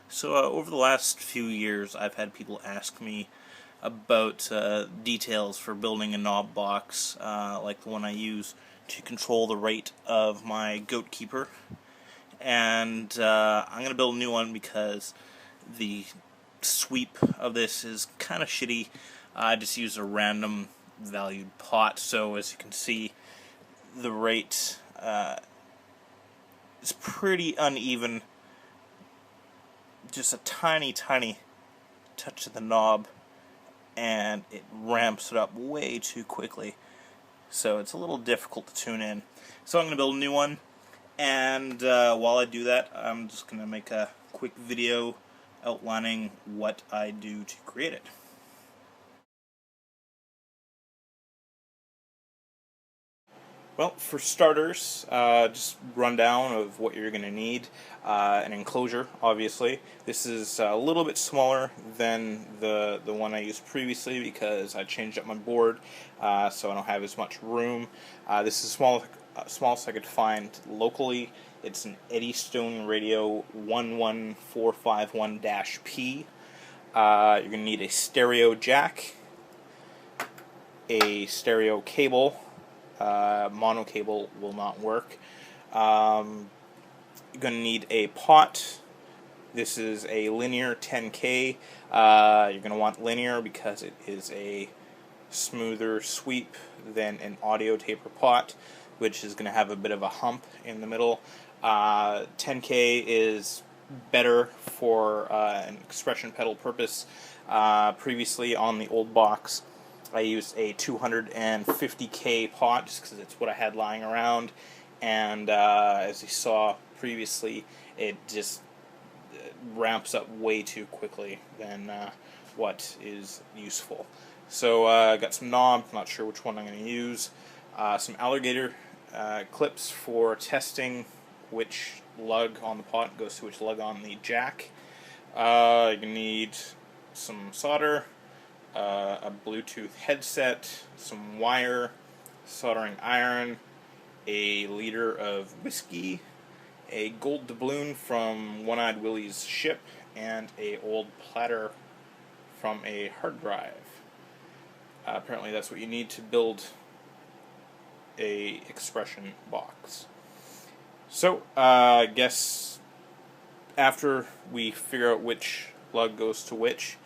So over the last few years, I've had people ask me about details for building a knob box, like the one I use to control the rate of my goat keeper. And I'm going to build a new one because the sweep of this is kind of shitty. I just used a random valued pot, so as you can see, the rate is pretty uneven. Just a tiny touch of the knob and it ramps it up way too quickly, so it's a little difficult to tune in. So I'm going to build a new one, and while I do that, I'm just going to make a quick video outlining what I do to create it. Well, for starters, just rundown of what you're going to need. An enclosure, obviously. This is a little bit smaller than the one I used previously because I changed up my board, so I don't have as much room. This is smallest I could find locally. It's an Eddystone Radio 11451-P. You're going to need a stereo jack, a stereo cable. Mono cable will not work. You're going to need a pot. This is a linear 10K. You're going to want linear because it is a smoother sweep than an audio taper pot, which is going to have a bit of a hump in the middle. 10K is better for an expression pedal purpose. Previously on the old box, I used a 250K pot just because it's what I had lying around, and as you saw previously, it just ramps up way too quickly than what is useful. So I got some knobs, not sure which one I'm going to use, some alligator clips for testing which lug on the pot goes to which lug on the jack. You're going to need some solder, a Bluetooth headset, some wire, soldering iron, a liter of whiskey, a gold doubloon from One-Eyed Willie's ship, and a old platter from a hard drive. Apparently that's what you need to build a expression box. So I guess after we figure out which lug goes to which,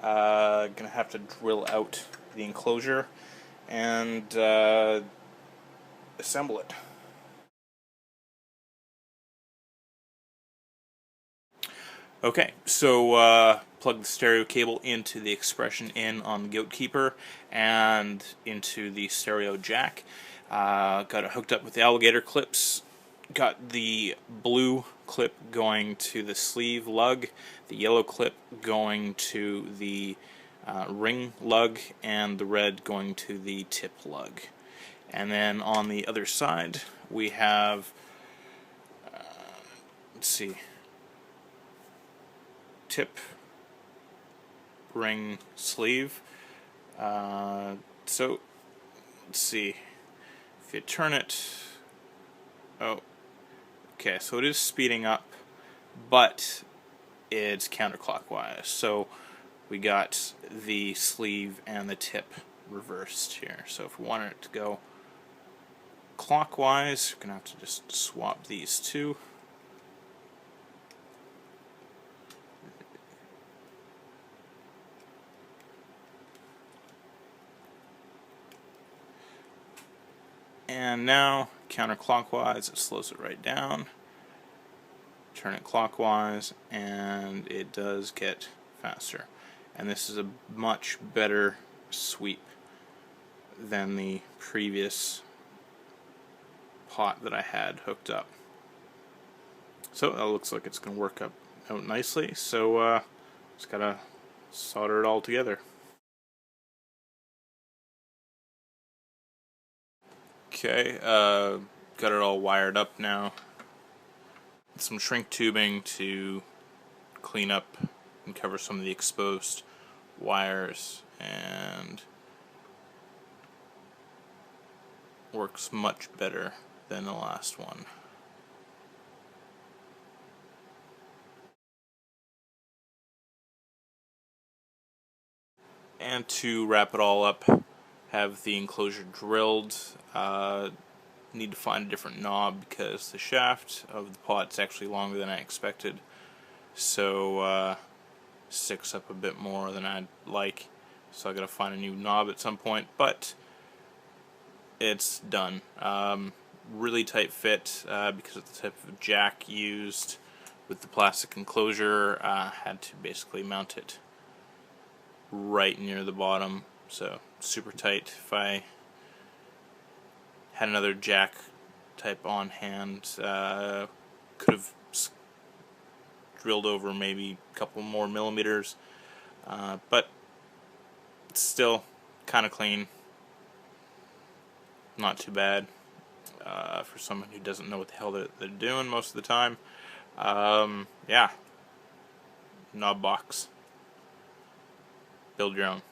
gonna have to drill out the enclosure and assemble it. Okay, so plug the stereo cable into the expression in on the goat keeper and into the stereo jack. Got it hooked up with the alligator clips. Got the blue clip going to the sleeve lug, the yellow clip going to the ring lug, and the red going to the tip lug. And then on the other side we have, let's see, tip, ring, sleeve. So let's see, if you turn it, oh, okay, so it is speeding up, but it's counterclockwise. So we got the sleeve and the tip reversed here. So if we wanted it to go clockwise, we're going to have to just swap these two. And now, counterclockwise, it slows it right down. Turn it clockwise, and it does get faster. And this is a much better sweep than the previous pot that I had hooked up. So that looks like it's going to work out nicely. So just gotta solder it all together. Okay, got it all wired up now. Some shrink tubing to clean up and cover some of the exposed wires, and works much better than the last one. And to wrap it all up, have the enclosure drilled. Need to find a different knob because the shaft of the pot's actually longer than I expected. So sticks up a bit more than I'd like. So I gotta find a new knob at some point, but it's done. Really tight fit because of the type of jack used with the plastic enclosure. Had to basically mount it right near the bottom, so super tight. If I had another jack type on hand, could have drilled over maybe a couple more millimeters, but it's still kind of clean, not too bad for someone who doesn't know what the hell they're doing most of the time. Yeah, knob box. Build your own.